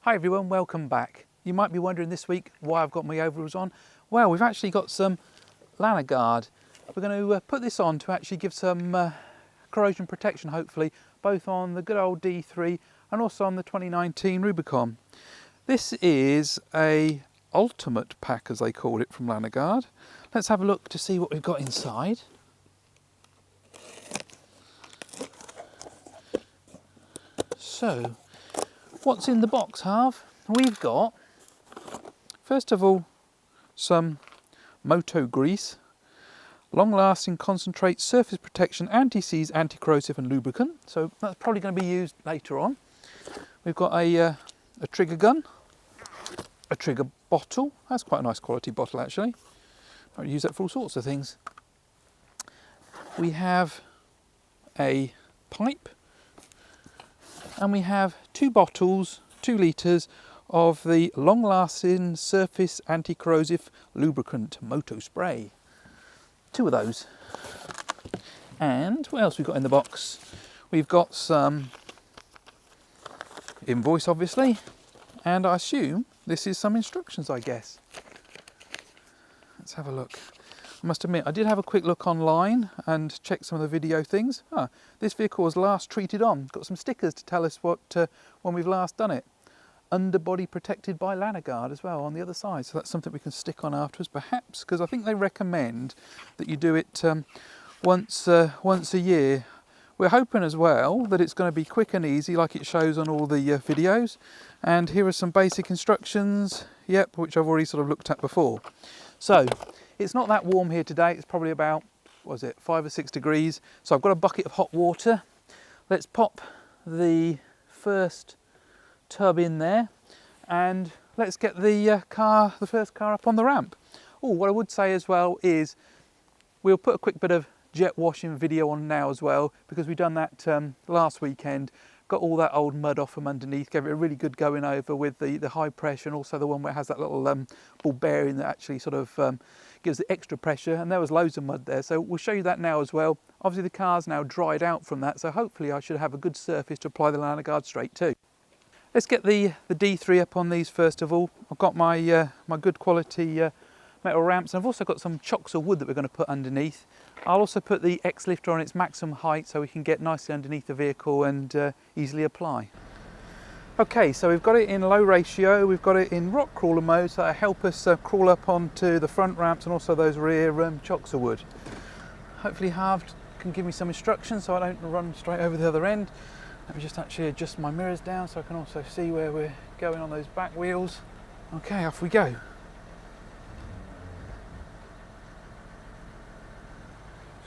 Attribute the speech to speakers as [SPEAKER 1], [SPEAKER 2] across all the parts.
[SPEAKER 1] Hi everyone, welcome back. You might be wondering this week why I've got my overalls on. Well, we've actually got some Lanagard. We're going to put this on to actually give some corrosion protection, hopefully, both on the good old D3 and also on the 2019 Rubicon. This is a ultimate pack, as they call it, from Lanagard. Let's have a look to see what we've got inside. So, what's in the box, Harv? We've got, first of all, some moto grease, long-lasting concentrate surface protection, anti-seize, anti-corrosive and lubricant. So that's probably going to be used later on. We've got a trigger gun, a trigger bottle. That's quite a nice quality bottle actually. I use that for all sorts of things. We have a pipe, and we have 2 bottles, 2 litres of the long-lasting surface anti-corrosive lubricant moto spray. 2 of those. And what else we've got in the box? We've got some invoice, obviously, and I assume this is some instructions, I guess. Let's have a look. I must admit, I did have a quick look online and check some of the video things. This vehicle was last treated on. Got some stickers to tell us what when we've last done it. Underbody protected by Lanagard as well on the other side. So that's something we can stick on afterwards, perhaps, because I think they recommend that you do it once a year. We're hoping as well that it's going to be quick and easy, like it shows on all the videos. And here are some basic instructions, yep, which I've already sort of looked at before. So, it's not that warm here today. It's probably about, what is it, 5 or 6 degrees. So I've got a bucket of hot water. Let's pop the first tub in there and let's get the first car up on the ramp. Oh, what I would say as well is we'll put a quick bit of jet washing video on now as well, because we've done that last weekend. Got all that old mud off from underneath, gave it a really good going over with the high pressure, and also the one where it has that little ball bearing that actually sort of gives the extra pressure, and there was loads of mud there. So we'll show you that now as well. Obviously the car's now dried out from that, so hopefully I should have a good surface to apply the Lanagard straight to. Let's get the D3 up on these first of all. I've got my my good quality metal ramps, and I've also got some chocks of wood that we're going to put underneath. I'll also put the X lifter on its maximum height so we can get nicely underneath the vehicle and easily apply. Okay, so we've got it in low ratio, we've got it in rock crawler mode, so that'll help us crawl up onto the front ramps and also those rear chocks of wood. Hopefully Harv can give me some instructions so I don't run straight over the other end. Let me just actually adjust my mirrors down so I can also see where we're going on those back wheels. Okay, off we go.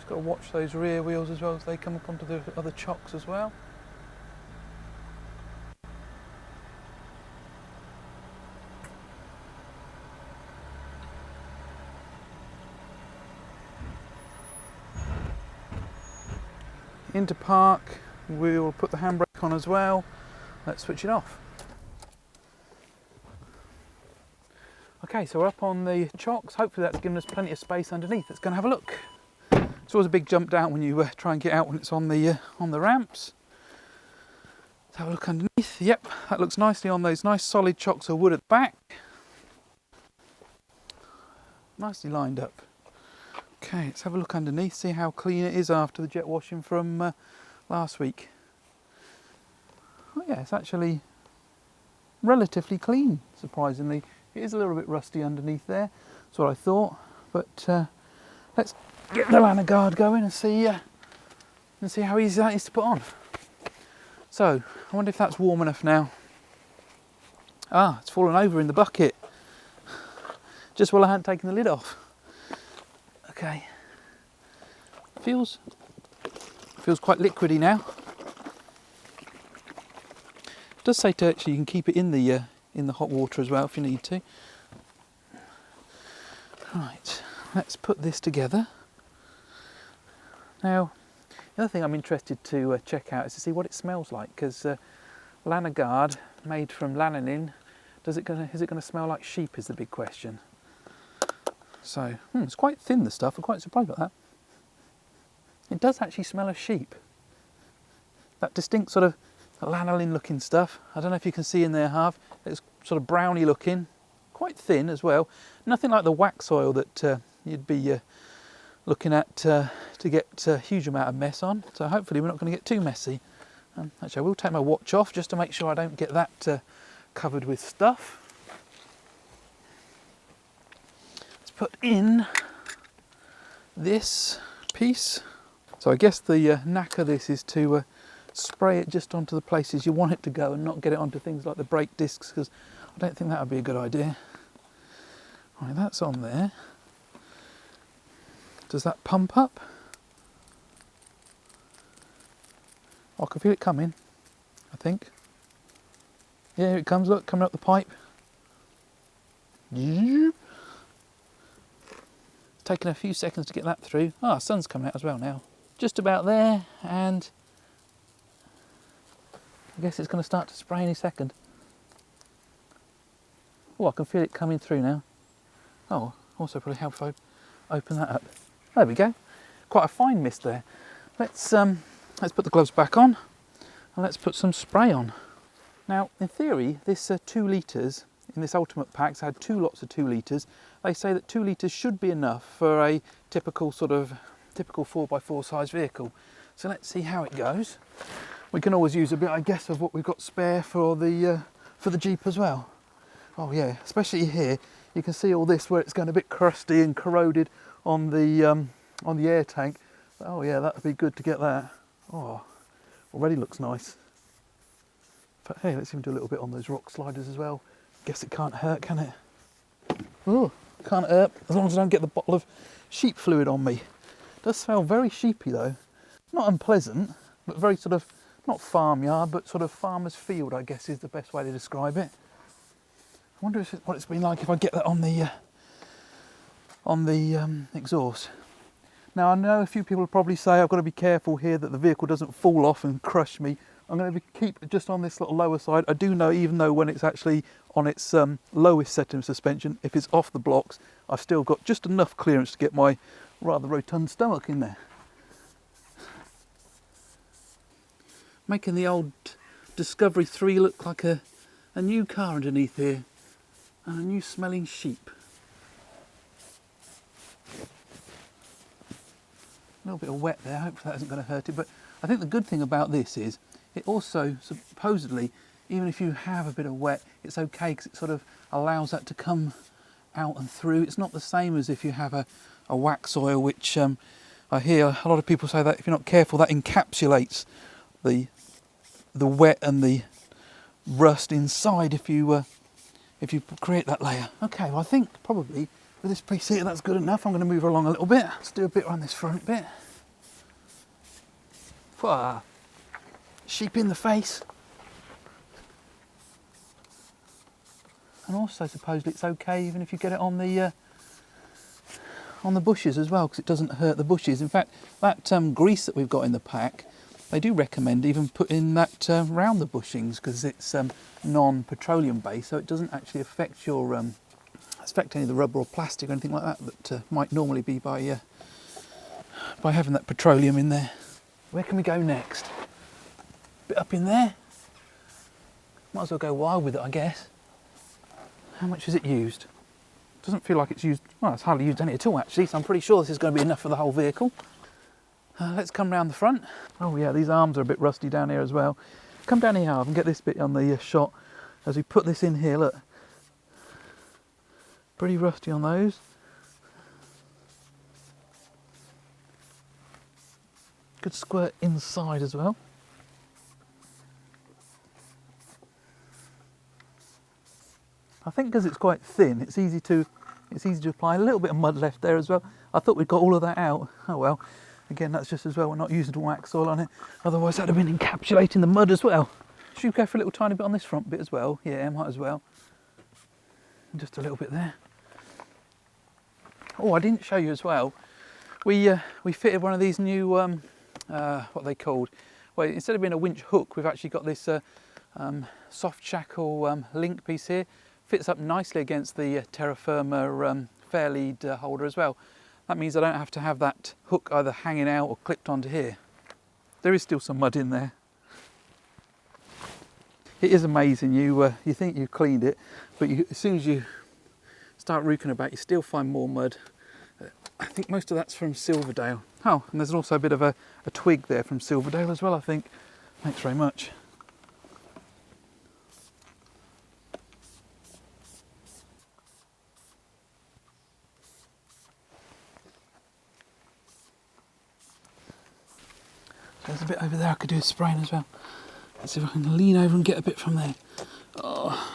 [SPEAKER 1] Got to watch those rear wheels as well as they come up onto the other chocks as well. Into park, we'll put the handbrake on as well. Let's switch it off. Okay, so we're up on the chocks. Hopefully that's given us plenty of space underneath. Let's go and have a look. It's always a big jump down when you try and get out when it's on the ramps. Let's have a look underneath. Yep, that looks nicely on those nice solid chocks of wood at the back. Nicely lined up. Okay, let's have a look underneath, see how clean it is after the jet washing from last week. Oh yeah, it's actually relatively clean, surprisingly. It is a little bit rusty underneath there, that's what I thought, but let's get the LanoGuard going and see how easy that is to put on. So, I wonder if that's warm enough now. It's fallen over in the bucket. Just while I hadn't taken the lid off. Okay. Feels quite liquidy now. It does say to actually you can keep it in the hot water as well if you need to. Right, let's put this together. Now, the other thing I'm interested to check out is to see what it smells like, because Lanagard, made from lanolin, is it going to smell like sheep is the big question. So, it's quite thin, the stuff. I'm quite surprised about that. It does actually smell of sheep. That distinct sort of lanolin looking stuff. I don't know if you can see in there, Harv. It's sort of browny looking, quite thin as well. Nothing like the wax oil that you'd be looking at to get a huge amount of mess on. So hopefully we're not going to get too messy. Actually, I will take my watch off just to make sure I don't get that covered with stuff. Let's put in this piece. So I guess the knack of this is to spray it just onto the places you want it to go and not get it onto things like the brake discs, because I don't think that would be a good idea. Right, that's on there. Does that pump up? I can feel it coming, I think. Yeah, here it comes, look, coming up the pipe. It's taken a few seconds to get that through. Ah, sun's coming out as well now. Just about there, and I guess it's going to start to spray any second. Oh, I can feel it coming through now. Oh, also probably help if I open that up. There we go. Quite a fine mist there. Let's put the gloves back on and let's put some spray on. Now, in theory, this 2 litres in this Ultimate Packs had 2 lots of 2 litres. They say that 2 litres should be enough for a typical 4x4 size vehicle. So let's see how it goes. We can always use a bit, I guess, of what we've got spare for the Jeep as well. Oh yeah, especially here, you can see all this where it's going a bit crusty and corroded on the air tank. Oh yeah, that would be good to get that. Oh, already looks nice. But hey, let's even do a little bit on those rock sliders as well. Guess it can't hurt, can it? Oh, can't hurt, as long as I don't get the bottle of sheep fluid on me. It does smell very sheepy though. Not unpleasant, but very sort of, not farmyard, but sort of farmer's field, I guess is the best way to describe it. I wonder what it's been like if I get that on the exhaust. Now I know a few people probably say I've got to be careful here that the vehicle doesn't fall off and crush me. I'm going to keep it just on this little lower side. I do know, even though when it's actually on its lowest setting of suspension, if it's off the blocks, I've still got just enough clearance to get my rather rotund stomach in there. Making the old Discovery 3 look like a new car underneath here, and a new smelling sheep. A little bit of wet there, hopefully that isn't going to hurt it, but I think the good thing about this is it also supposedly, even if you have a bit of wet, it's okay because it sort of allows that to come out and through. It's not the same as if you have a wax oil, which I hear a lot of people say that if you're not careful that encapsulates the wet and the rust inside if you create that layer. Okay, well I think probably with this piece here that's good enough. I'm going to move along a little bit. Let's do a bit on this front bit. Whoa. Sheep in the face. And also supposedly it's okay even if you get it on the bushes as well, because it doesn't hurt the bushes. In fact, that grease that we've got in the pack, they do recommend even putting that round the bushings because it's non-petroleum based, so it doesn't actually affect your affect any of the rubber or plastic or anything like that might normally be by having that petroleum in there. Where can we go next? Bit up in there. Might as well go wild with it, I guess. How much is it used? Doesn't feel like it's used. Well, it's hardly used any at all actually, so I'm pretty sure this is going to be enough for the whole vehicle. Let's come round the front. Oh yeah, these arms are a bit rusty down here as well. Come down here, Harv, and get this bit on the shot as we put this in here. Look, pretty rusty on those. Good squirt inside as well. I think because it's quite thin, it's easy to apply. A little bit of mud left there as well. I thought we'd got all of that out. Oh well. Again, that's just as well we're not using wax oil on it. Otherwise that'd have been encapsulating the mud as well. Should we go for a little tiny bit on this front bit as well? Yeah, might as well. Just a little bit there. Oh, I didn't show you as well. We fitted one of these new, what are they called? Well, instead of being a winch hook, we've actually got this soft shackle link piece here. Fits up nicely against the Terra Firma fair lead holder as well. That means I don't have to have that hook either hanging out or clipped onto here. There is still some mud in there. It is amazing. You think you've cleaned it, but as soon as you start rooking about, you still find more mud. I think most of that's from Silverdale. Oh, and there's also a bit of a twig there from Silverdale as well, I think. Thanks very much. There's a bit over there I could do with spraying as well. Let's see if I can lean over and get a bit from there. Oh.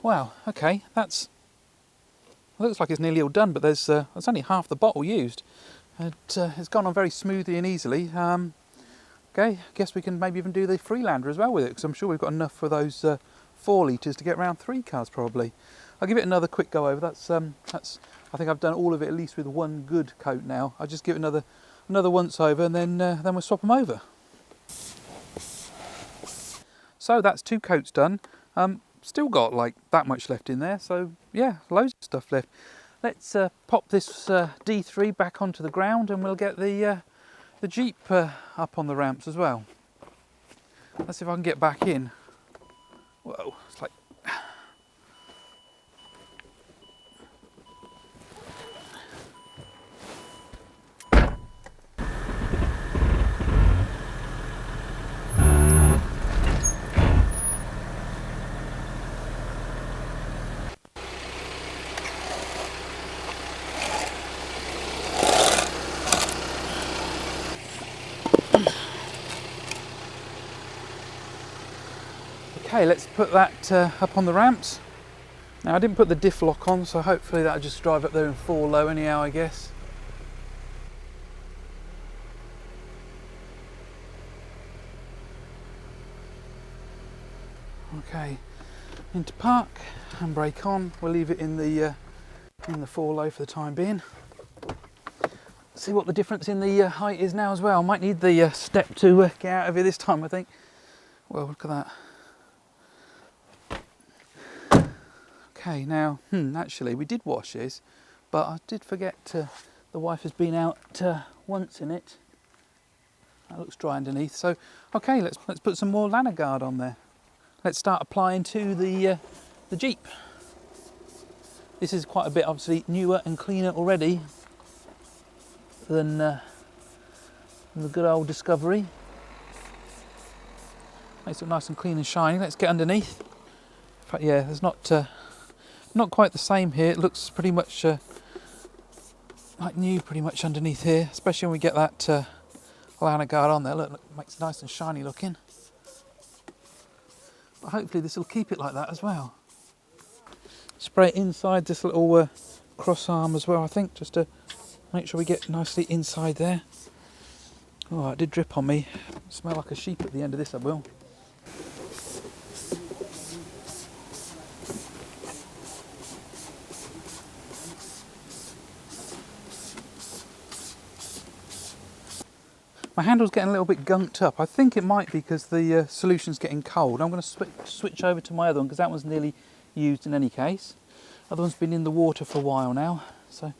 [SPEAKER 1] Wow, okay, that's, looks like it's nearly all done, but there's only half the bottle used. It's gone on very smoothly and easily. Okay, guess we can maybe even do the Freelander as well with it, because I'm sure we've got enough for those 4 litres to get around 3 cars probably. I'll give it another quick go over. That's I think I've done all of it at least with one good coat now. I'll just give it another once over, and then we'll swap them over. So that's 2 coats done. Still got like that much left in there, so yeah, loads of stuff left. Let's pop this D3 back onto the ground, and we'll get the Jeep up on the ramps as well. Let's see if I can get back in. Whoa, it's like... Okay, let's put that up on the ramps. Now I didn't put the diff lock on, so hopefully that'll just drive up there and fall low anyhow, I guess. Okay, into park, handbrake on. We'll leave it in the 4 low for the time being. See what the difference in the height is now as well. Might need the step to get out of here this time, I think. Well, look at that. Okay, now, actually we did wash this, but I did forget the wife has been out once in it. That looks dry underneath. So, okay, let's put some more Lanagard on there. Let's start applying to the Jeep. This is quite a bit, obviously, newer and cleaner already than the good old Discovery. Makes it nice and clean and shiny. Let's get underneath. In fact, yeah, there's not quite the same here. It looks pretty much like new pretty much underneath here, especially when we get that Lanagard on there. Look, makes it nice and shiny looking. But hopefully this will keep it like that as well. Spray it inside this little cross arm as well, I think, just to make sure we get nicely inside there. Oh, it did drip on me. Smell like a sheep at the end of this, I will. My handle's getting a little bit gunked up. I think it might be because the solution's getting cold. I'm going to switch over to my other one because that one's nearly used in any case. Other one's been in the water for a while now, so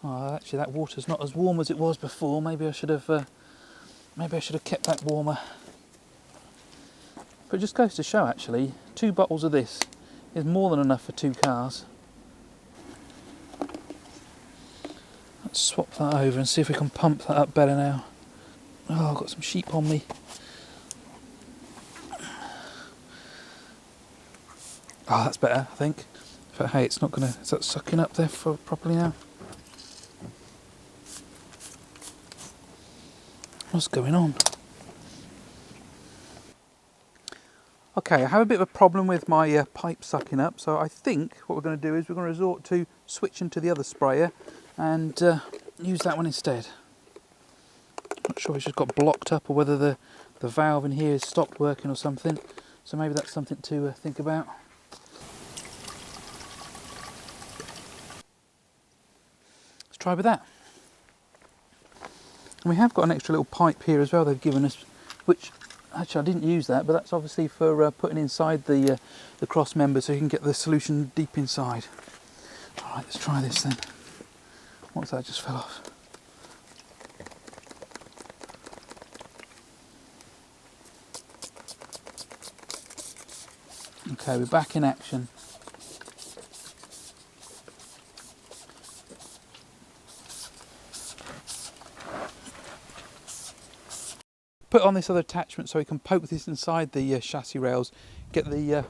[SPEAKER 1] actually that water's not as warm as it was before. Maybe I should have kept that warmer. But it just goes to show, actually, 2 bottles of this is more than enough for 2 cars. Let's swap that over and see if we can pump that up better now. Oh, I've got some sheep on me. Oh, that's better, I think. But hey, it's not gonna, is that sucking up there properly now? What's going on? Okay, I have a bit of a problem with my pipe sucking up, so I think what we're going to do is we're going to resort to switching to the other sprayer and use that one instead. Not sure if it's just got blocked up or whether the valve in here has stopped working or something, so maybe that's something to think about. Let's try with that. And we have got an extra little pipe here as well they've given us, which actually I didn't use that, but that's obviously for putting inside the cross member so you can get the solution deep inside. Alright, let's try this then. What's that just fell off? Okay, we're back in action. Put on this other attachment so we can poke this inside the chassis rails, get the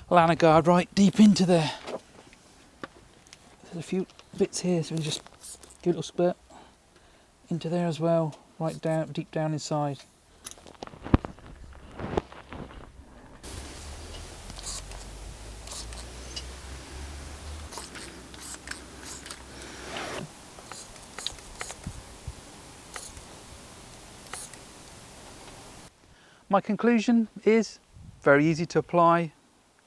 [SPEAKER 1] Lanagard right deep into there. There's a few bits here, so we can just give a little spurt into there as well, right down, deep down inside. My conclusion is very easy to apply,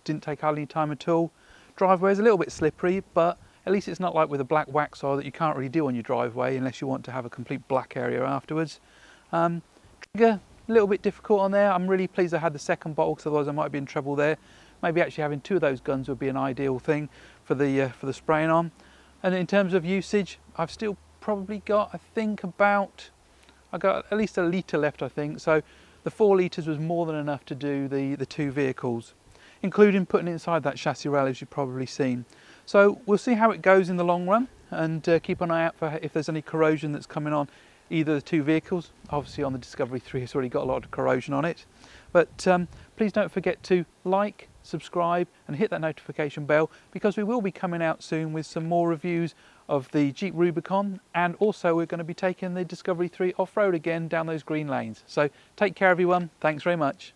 [SPEAKER 1] didn't take hardly any time at all. Driveway is a little bit slippery, but at least it's not like with a black wax oil that you can't really do on your driveway unless you want to have a complete black area afterwards. Trigger, a little bit difficult on there. I'm really pleased I had the second bottle because otherwise I might be in trouble there. Maybe actually having two of those guns would be an ideal thing for the spraying on. And in terms of usage, I've still probably got, I think I got at least a litre left, I think. So the 4 litres was more than enough to do the two vehicles, including putting it inside that chassis rail, as you've probably seen. So we'll see how it goes in the long run, and keep an eye out for if there's any corrosion that's coming on either the two vehicles. Obviously on the Discovery 3 it's already got a lot of corrosion on it. But please don't forget to like, subscribe and hit that notification bell, because we will be coming out soon with some more reviews of the Jeep Rubicon, and also we're going to be taking the Discovery 3 off-road again down those green lanes. So take care everyone, thanks very much.